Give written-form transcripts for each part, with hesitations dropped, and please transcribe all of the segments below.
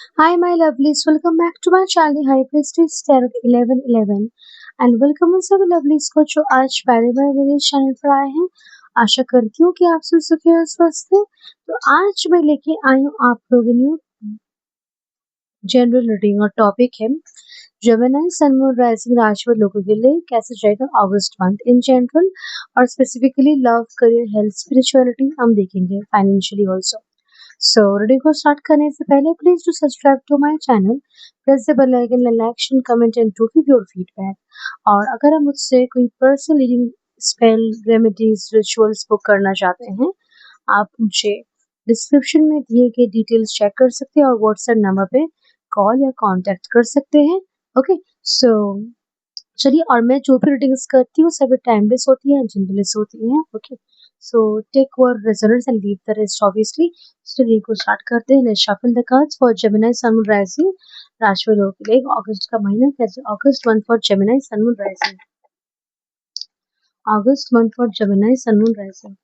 Hi, my lovelies. Welcome back to my channel High Priestess Tarot 1111 and welcome उन सभी lovelies को जो आज पहली बार मेरे चैनल पर आए हैं। आशा करती हूँ कि आप सब सुखी और स्वस्थ हैं। तो आज मैं लेके आई हूँ आप लोगों न्यू जनरल रीडिंग और टॉपिक है जेमिनी सन मून राइजिंग राशि वाले लोगों के लिए कैसे जाएगा अगस्त मंथ इन जनरल और specifically love career health spirituality हम देखेंगे फाइनेंशियली ऑल्सो। सो रीडिंग को स्टार्ट करने से पहले please do subscribe to my channel, press the bell icon, like and comment and to give your feedback. और अगर आप मुझसे कोई personal reading spell remedies rituals book करना चाहते हैं, आप मुझे डिस्क्रिप्शन में दिए गए डिटेल्स चेक कर सकते हैं और व्हाट्सएप नंबर पे कॉल या कांटेक्ट कर सकते हैं। ओके, सो चलिए, और मैं जो भी रीडिंग्स करती हूँ सभी टाइम बेस होती है, जनरलेस होती है। Okay, so take what resonates and leave the rest obviously. So reading को स्टार्ट करते हैं। Let's shuffle the cards for Gemini sun moon rising राशि वालों के लिए अगस्त का महीना कैसे। August month for Gemini sun moon rising. August month for Gemini sun moon rising.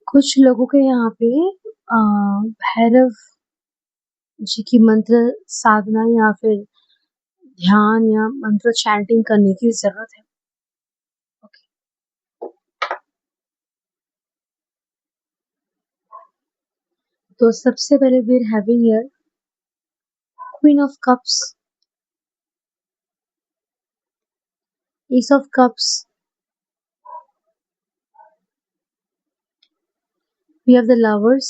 कुछ लोगों के यहाँ पे भैरव जी की मंत्र साधना या फिर ध्यान या मंत्र चैंटिंग करने की जरूरत है। ओके, तो सबसे पहले we are having here queen of cups, ace of cups, we have the lovers,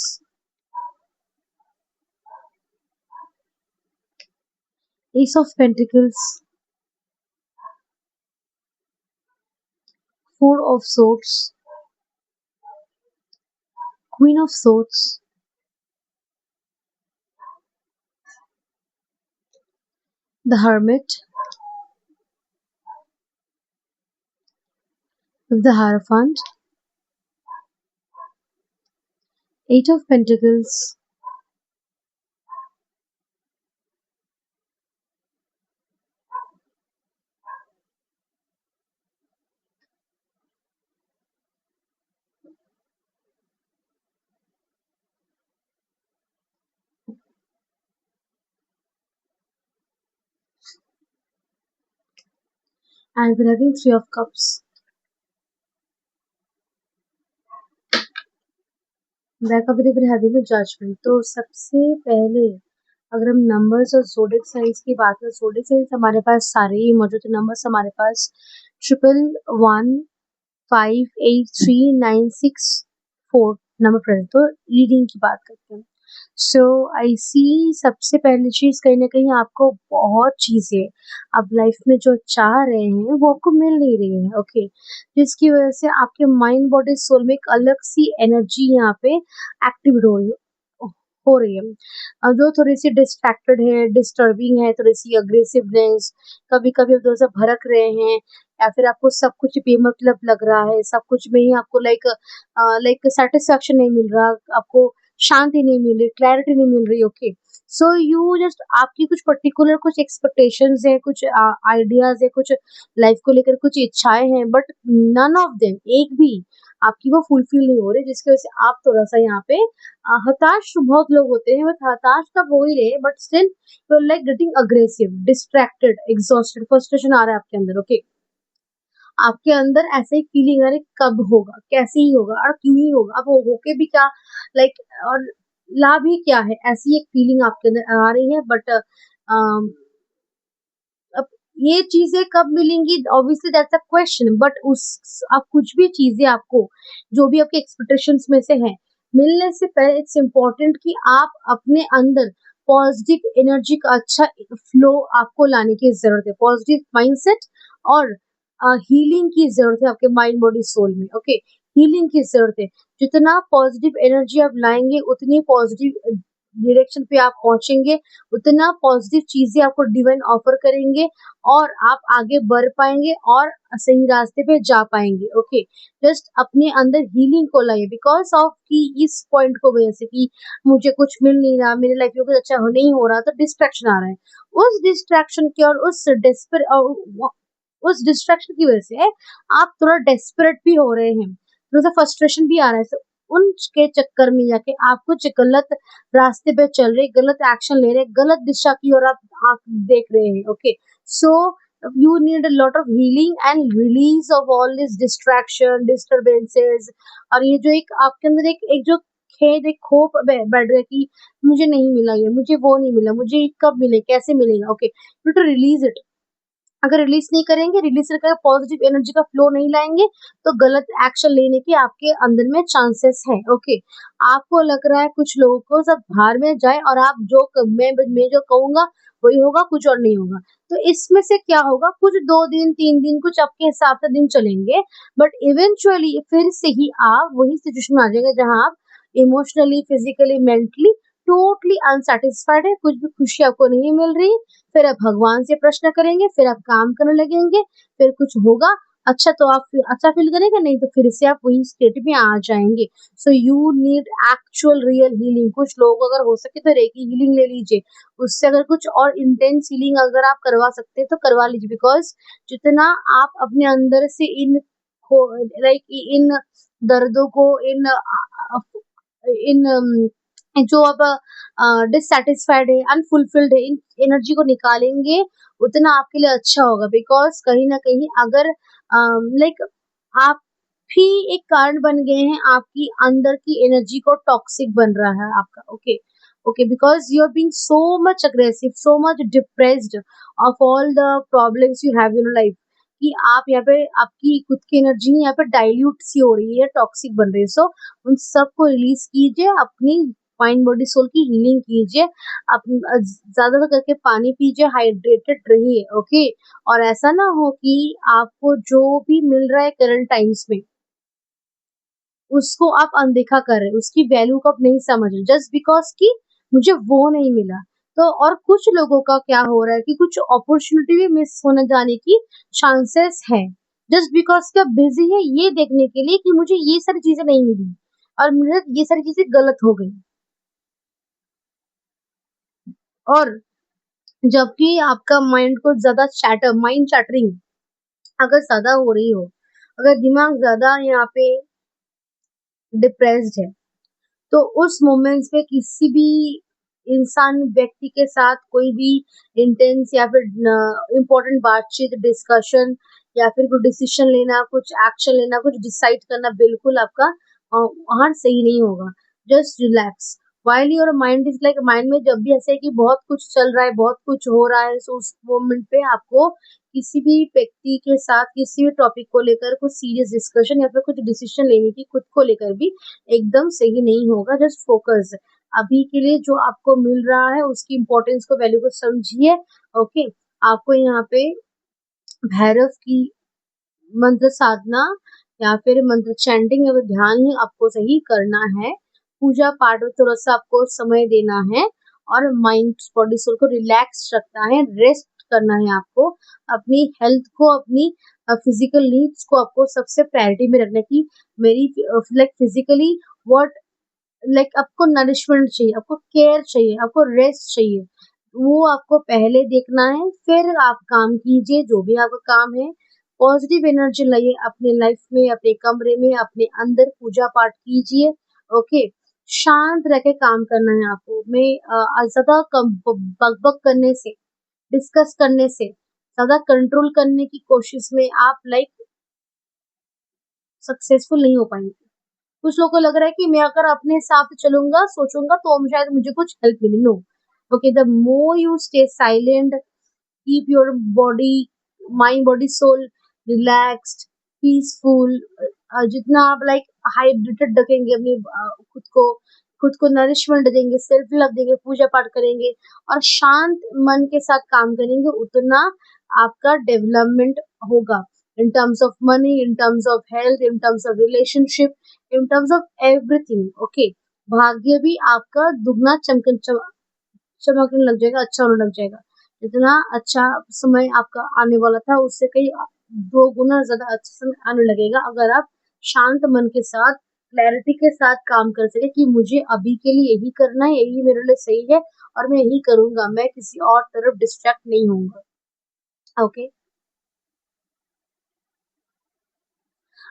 ace of pentacles, four of swords, queen of swords, the hermit with the hierophant, eight of pentacles, and we're having three of cups. Back of the having a judgement. तो सबसे पहले अगर हम numbers और जोडिक science की बात करें, जोडिक science हमारे पास सारे ही मौजूद है। नंबर्स हमारे पास 111, 5, 8, 3, 9, 6, 4 नंबर प्रेजेंट। तो रीडिंग की बात करते हैं। सो आई सी सबसे पहली चीज कहीं ना कहीं आपको बहुत चीजें आप लाइफ में जो चाह रहे हैं वो आपको मिल नहीं रही है। ओके, जिसकी वजह से आपके माइंड बॉडी सोल में एक अलग सी एनर्जी यहाँ पे एक्टिवेट हो रही है। जो थोड़ी सी डिस्ट्रैक्टेड है, डिस्टर्बिंग है, थोड़ी सी अग्रेसिवनेस, कभी कभी आप थोड़ा सा भड़क रहे हैं या फिर आपको सब कुछ बेमतलब लग रहा है, सब कुछ में ही आपको लाइक लाइक सेटिस्फैक्शन नहीं मिल रहा, आपको शांति नहीं मिल रही, क्लैरिटी नहीं मिल रही। ओके, सो यू जस्ट आपकी कुछ पर्टिकुलर कुछ एक्सपेक्टेशंस है, कुछ आइडियाज है, कुछ लाइफ को लेकर कुछ इच्छाएं हैं, बट नन ऑफ देम एक भी आपकी वो फुलफिल नहीं हो रही, जिसकी वजह से आप थोड़ा सा यहाँ पे हताश बहुत लोग होते हैं, बट हताश तब हो ही रहे, but still you are like getting aggressive, distracted, exhausted, frustration आ रहा है आपके अंदर। ओके, आपके अंदर ऐसे ही फीलिंग आ रही कब होगा, कैसे ही होगा और क्यों ही होगा, अब होके भी क्या, लाइक और लाभ ही क्या है, ऐसी एक फीलिंग आपके अंदर आ रही है। बट अब ये चीजें कब मिलेंगी, obviously that's a question, but उस आप कुछ भी चीजें आपको जो भी आपके एक्सपेक्टेशंस में से है मिलने से पहले इट्स इम्पोर्टेंट कि आप अपने अंदर पॉजिटिव एनर्जी का अच्छा फ्लो आपको लाने की जरूरत है, पॉजिटिव माइंडसेट और हीलिंग की जरूरत है आपके माइंड बॉडी सोल में। ओके, हीलिंग की जरूरत है। जितना पॉजिटिव एनर्जी आप लाएंगे उतनी पॉजिटिव डायरेक्शन पे आप पहुंचेंगे, उतना पॉजिटिव चीजें आपको डिवाइन ऑफर करेंगे और आप आगे बढ़ पाएंगे और सही रास्ते पे जा पाएंगे। ओके, जस्ट अपने अंदर हीलिंग को लाइए, बिकॉज ऑफ कि इस पॉइंट को वजह से कि मुझे कुछ मिल नहीं रहा, मेरी लाइफ में कुछ अच्छा नहीं हो रहा, तो डिस्ट्रैक्शन आ रहा है। उस डिस्ट्रैक्शन की और उस डिस्ट्रैक्शन की वजह से आप थोड़ा डेस्परेट भी हो रहे हैं, थोड़ा सा फ्रस्ट्रेशन भी आ रहा है। So, उनके चक्कर में जाके आप कुछ गलत रास्ते पे चल रहे, गलत एक्शन ले रहे, गलत दिशा की ओर आप देख रहे हैं। Okay, so you need a lot of healing and release of all this distraction disturbances। और ये जो एक आपके अंदर एक जो खेद, एक खोप बढ़ रहा है कि मुझे नहीं मिला, ये मुझे वो नहीं मिला, मुझे ये कब मिले, कैसे मिलेगा। Okay, to release it. अगर रिलीज नहीं करेंगे, रिलीज करके पॉजिटिव एनर्जी का फ्लो नहीं लाएंगे, तो गलत एक्शन लेने के आपके अंदर में चांसेस है। ओके, आपको लग रहा है कुछ लोगों को सब बाहर में जाए और आप जो मैं जो कहूंगा वही होगा, कुछ और नहीं होगा। तो इसमें से क्या होगा, कुछ 2 दिन 3 दिन कुछ आपके हिसाब से दिन चलेंगे, बट इवेंचुअली फिर से ही आप वही सिचुएशन में आ जाएंगे जहां आप emotionally, physically, mentally totally unsatisfied है, कुछ भी खुशी आपको नहीं मिल रही। फिर आप भगवान से प्रश्न करेंगे, फिर आप काम करने लगेंगे, फिर कुछ होगा अच्छा तो आप अच्छा फील करेंगे, नहीं तो फिर से आप वही स्टेट में आ जाएंगे। So you need actual real healing. कुछ लोग अगर हो सके तो रेकी हीलिंग ले लीजिए, उससे अगर कुछ और इंटेंस हीलिंग अगर आप करवा सकते हैं तो करवा लीजिए, बिकॉज जितना आप अपने अंदर से लाइक इन दर्दों को, इन जो अब डिससेटिस्फाइड है, अनफुलफिल्ड है, इन एनर्जी को निकालेंगे उतना आपके लिए अच्छा होगा। बिकॉज कहीं ना कहीं अगर लाइक आप भी एक कारण बन गए हैं, आपकी अंदर की एनर्जी को टॉक्सिक बन रहा है आपका। Okay, okay, because you are being so much aggressive, so much depressed of all the problems you have in life, कि आप यहाँ पे आपकी खुद की एनर्जी यहाँ पे डाइल्यूट सी हो रही है, टॉक्सिक बन रही है। सो उन सबको रिलीज कीजिए, अपनी माइंड बॉडी सोल की हीलिंग कीजिए, ज्यादा करके पानी पीजिए, हाइड्रेटेड रहिए। ओके, और ऐसा ना हो कि आपको जो भी मिल रहा है करंट टाइम्स में उसको आप अनदेखा कर रहे हैं, उसकी वैल्यू को आप नहीं समझ रहे, जस्ट बिकॉज कि मुझे वो नहीं मिला। तो और कुछ लोगों का क्या हो रहा है कि कुछ अपॉर्चुनिटी भी मिस होने जाने की चांसेस है, जस्ट बिकॉज कि आप बिजी है ये देखने के लिए कि मुझे ये सारी चीजें नहीं मिली और मुझे ये सारी चीजें गलत हो गई। और जबकि आपका माइंड को ज्यादा चैटर, माइंड चैटरिंग अगर ज्यादा हो रही हो, अगर दिमाग ज्यादा यहाँ पे डिप्रेस्ड है, तो उस मोमेंट्स में किसी भी इंसान व्यक्ति के साथ कोई भी इंटेंस या फिर इम्पोर्टेंट बातचीत, डिस्कशन या फिर कोई डिसीजन लेना, कुछ एक्शन लेना, कुछ डिसाइड करना बिल्कुल आपका वहां सही नहीं होगा। Just relax while your mind is like, mind में जब भी ऐसे है कि बहुत कुछ चल रहा है, बहुत कुछ हो रहा है, so उस मोमेंट पे आपको किसी भी व्यक्ति के साथ किसी भी टॉपिक को लेकर कुछ सीरियस डिस्कशन या फिर कुछ डिसीजन लेने की खुद को लेकर भी एकदम सही नहीं होगा। जस्ट फोकस अभी के लिए जो आपको मिल रहा है उसकी इम्पोर्टेंस को, वैल्यू को समझिए। ओके, आपको यहाँ पे भैरव की मंत्र साधना या फिर मंत्र चैंटिंग या फिर ध्यान ही आपको सही करना है। पूजा पाठ में थोड़ा सा आपको समय देना है और माइंड बॉडी सोल को रिलैक्स रखना है, रेस्ट करना है आपको, अपनी हेल्थ को, अपनी फिजिकल नीड्स को आपको सबसे प्रायोरिटी में रखना की मेरी लाइक फिजिकली व्हाट, लाइक आपको नरिशमेंट चाहिए, आपको केयर चाहिए, आपको रेस्ट चाहिए, वो आपको पहले देखना है, फिर आप काम कीजिए जो भी आपका काम है। पॉजिटिव एनर्जी लाइए अपने लाइफ में, अपने कमरे में, अपने अंदर पूजा पाठ कीजिए। ओके, शांत रह के काम करना है आपको। मैं ज्यादा बकबक करने से, डिस्कस करने से, ज्यादा कंट्रोल करने की कोशिश में आप लाइक सक्सेसफुल नहीं हो पाएंगे। कुछ लोगों को लग रहा है कि मैं अगर अपने हिसाब से चलूंगा, सोचूंगा तो शायद मुझे कुछ हेल्प मिले। No, okay, the more you stay silent, keep your body mind body soul relaxed, peaceful. जितना आप लाइक हाइड्रेटेड रखेंगे अपनी खुद को नरिशमेंट देंगे, सेल्फ लव देंगे, पूजा पाठ करेंगे और शांत मन के साथ काम करेंगे, उतना आपका डेवलपमेंट होगा in terms of money, in terms of health, in terms of relationship, in terms of everything. Okay, भाग्य भी आपका दुगना चमकने लग जाएगा, अच्छा होने लग जाएगा। जितना अच्छा समय आपका आने वाला था उससे कई 2 गुना ज़्यादा अच्छा समय आने लगेगा अगर आप शांत मन के साथ, क्लैरिटी के साथ काम कर सकें कि मुझे अभी के लिए यही करना है, यही मेरे लिए सही है और मैं यही करूँगा, मैं किसी और तरफ डिस्ट्रैक्ट नहीं होऊँगा। ओके?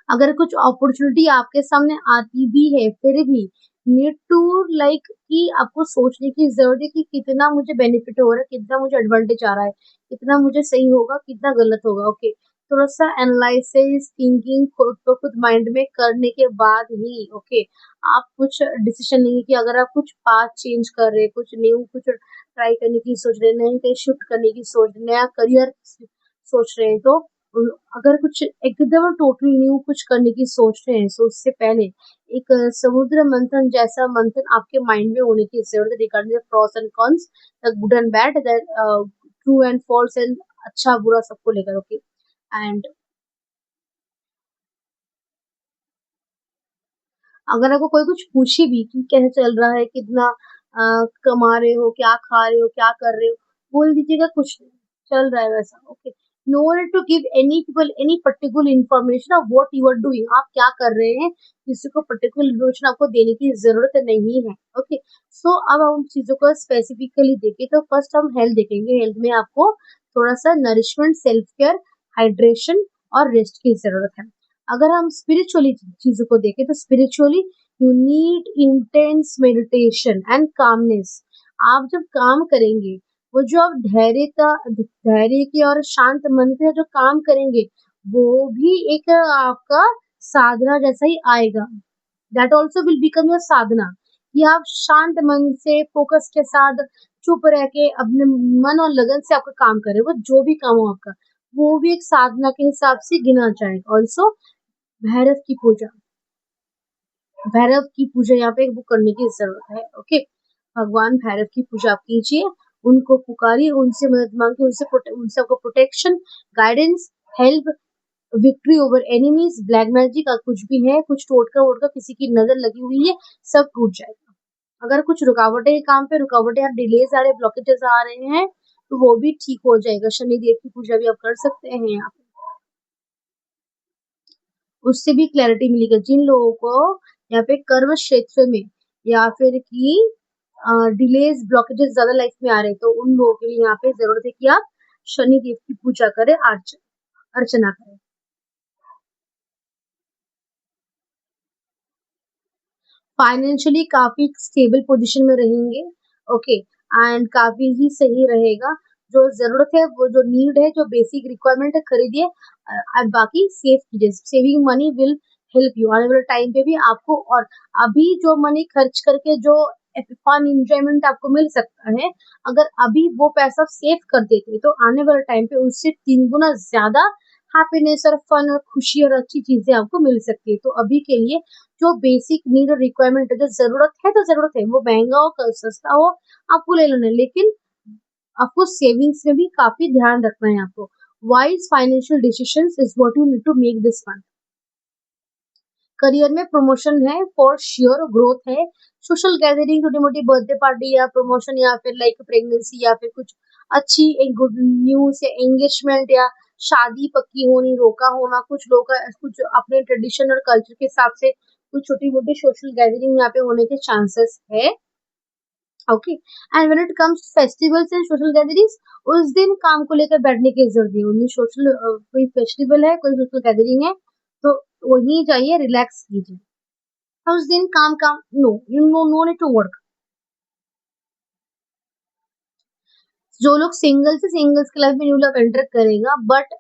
अगर कुछ अपॉर्चुनिटी आपके सामने आती भी है, फिर भी नीड टू लाइक कि आपको सोचने की ज़रूरत है कि कितना मुझे बेनिफिट हो रहा है, कितना मुझे एडवांटेज आ रहा है, कितना मुझे सही होगा, कितना गलत होगा। ओके, थोड़ा-सा एनालिसिस, थिंकिंग खुद ब खुद माइंड में करने के बाद ही ओके, आप कुछ डिसीज़न लेंगे कि अगर आप कुछ पाथ चेंज कर रहे हैं, कुछ न्यू कुछ ट्राई करने की सोच रहे हैं, नए कहीं शिफ्ट करने की सोच नया करियर सोच रहे हैं, तो अगर कुछ एकदम टोटली न्यू कुछ करने की सोच रहे हैं, सो उससे पहले एक समुद्र मंथन जैसा मंथन आपके माइंड में होने की ज़रूरत है regarding the pros and cons, the good and bad, the true and false and अच्छा-बुरा सबको लेकर। ओके, एंड अगर आपको कोई कुछ पूछे भी कि कैसे चल रहा है, कितना कमा रहे हो, क्या खा रहे हो, क्या कर रहे हो, बोल दीजिएगा कुछ नहीं, चल रहा है वैसा। Okay, no need to give any people any particular information of what you are doing, आप क्या कर रहे हैं, किसी को पर्टिकुलर इन्फॉर्मेशन आपको देने की ज़रूरत नहीं है। ओके, सो अब हम चीज़ों को स्पेसिफिकली देखें तो फर्स्ट हम हेल्थ देखेंगे। हेल्थ में आपको थोड़ा-सा नरिशमेंट, सेल्फ केयर, हाइड्रेशन और रेस्ट की ज़रूरत है। अगर हम स्पिरिचुअली चीज़ों को देखें तो spiritually you need intense meditation and calmness. आप जब काम करेंगे, वो जो आप धैर्य की और शांत मन से जो काम करेंगे, वो भी एक आपका साधना जैसा ही आएगा। That also will become your sadhana कि आप शांत मन से फोकस के साथ चुप रह के अपने मन और लगन से आपका काम करें, वो जो भी काम हो आपका, वो भी एक साधना के हिसाब से गिना जाएगा। ऑल्सो भैरव की पूजा, भैरव की पूजा यहाँ पे वो करने की ज़रूरत है। ओके, भगवान भैरव की पूजा आप कीजिए, उनको पुकारिए, उनसे मदद माँगिए, उनसे आपको protection, guidance, help, victory over enemies, black magic कुछ भी है, कुछ टोटका-वोटका किसी की नज़र लगी हुई है, सब टूट जाएगा। अगर कुछ रुकावटें हैं काम पे, रुकावटें या डिलेज़ आ रहे हैं, ब्लॉकेजेज़ आ रहे हैं, तो वो भी ठीक हो जाएगा। शनिदेव की पूजा भी आप कर सकते हैं यहाँ पे। उससे भी क्लैरिटी मिलेगा। जिन लोगों को यहाँ पे कर्म क्षेत्र में या फिर कि डिलेज ब्लॉकेजेस ज़्यादा लाइफ में आ रहे हैं, तो उन लोगों के लिए यहाँ पे ज़रूरत है कि आप शनि देव की पूजा करें, अर्चना करें। फाइनेंशियली काफ़ी स्टेबल पोज़ीशन में रहेंगे, ओके, एंड काफ़ी ही सही रहेगा। जो ज़रूरत है, वो जो नीड है, जो बेसिक रिक्वायरमेंट है खरीदिए, एंड बाकी सेव कीजिए। Saving money will help you आने वाले टाइम पे भी आपको, और अभी जो मनी खर्च करके जो फन एन्जॉयमेंट आपको मिल सकता है, अगर अभी वो पैसा सेव कर देते, तो आने वाले टाइम पे उससे 3 गुना ज़्यादा हैप्पीनेस और फन और खुशी और अच्छी चीज़ें आपको मिल सकती है। तो अभी के लिए जो बेसिक नीड और रिक्वायरमेंट है, जो ज़रूरत है तो ज़रूरत है, वो महँगा हो, क सस्ता हो, आपको ले लेना है, लेकिन आपको सेविंग्स में भी काफ़ी ध्यान रखना है आपको। Wise financial decisions is what you need to make this month. Career में प्रमोशन है, फॉर श्योर ग्रोथ है, सोशल गैदरिंग, छोटी-मोटी बर्थडे पार्टी या प्रमोशन या फिर लाइक प्रेगनेंसी या फिर कुछ अच्छी एक गुड न्यूज़ या एंगेजमेंट या शादी पक्की होनी, रोका होना, कुछ लोगों का कुछ अपने ट्रेडिशन और कल्चर के हिसाब से कुछ छोटी-मोटी सोशल गैदरिंग यहाँ पे होने के चांसेस है। Okay, and when it comes to festivals and social gatherings, उस दिन काम को लेकर बैठने की जरूरत नहीं है। उस दिन कोई फेस्टिवल है, कोई सोशल गैदरिंग है, तो वहीं जाइए, रिलैक्स कीजिए। उस दिन काम काम no, you no need to work. जो लोग सिंगल्स की लाइफ में न्यू लव एंटर करेगा, बट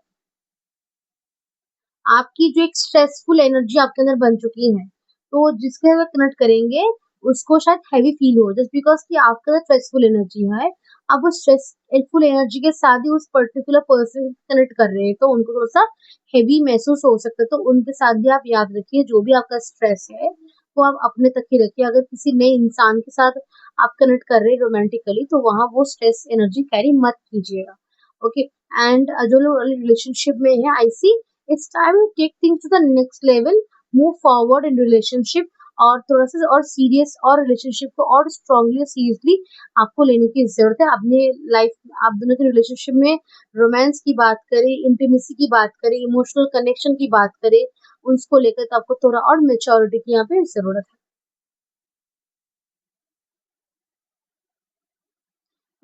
आपकी जो एक स्ट्रेसफुल एनर्जी आपके अंदर बन चुकी है, तो जिसके साथ कनेक्ट करेंगे, उसको शायद हैवी फील हो जस्ट बिकॉज़ कि आपका स्ट्रेसफुल एनर्जी है, आप वो स्ट्रेसफुल एनर्जी के साथ ही उस पर्टिकुलर पर्सन से कनेक्ट कर रहे हैं, तो उनको थोड़ा-सा हेवी महसूस हो सकता है, तो उनके साथ भी आप याद रखिए जो भी आपका स्ट्रेस है, वो आप अपने तक ही रखिए। अगर किसी नए इंसान के साथ आप कनेक्ट कर रहे हैं रोमांटिकली, तो वहाँ वो स्ट्रेस एनर्जी कैरी मत कीजिएगा, ओके। एंड जो लोग रिलेशनशिप में है, I see it's time to take things to the next level, move forward in relationship, और थोड़ा-सा और सीरियस और रिलेशनशिप को और स्ट्रांगली और सीरियसली आपको लेने की ज़रूरत है। अपने लाइफ आप दोनों के रिलेशनशिप में रोमांस की बात करें, इंटीमेसी की बात करें, इमोशनल कनेक्शन की बात करें, उसको लेकर तो आपको थोड़ा और मैच्योरिटी की यहाँ पे ज़रूरत है।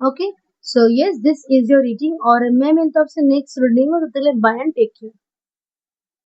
Okay, so yes this is your reading, और मैं मिलता हूँ आपसे नेक्स्ट रीडिंग में, तब तक के लिए बाय एंड टेक केयर।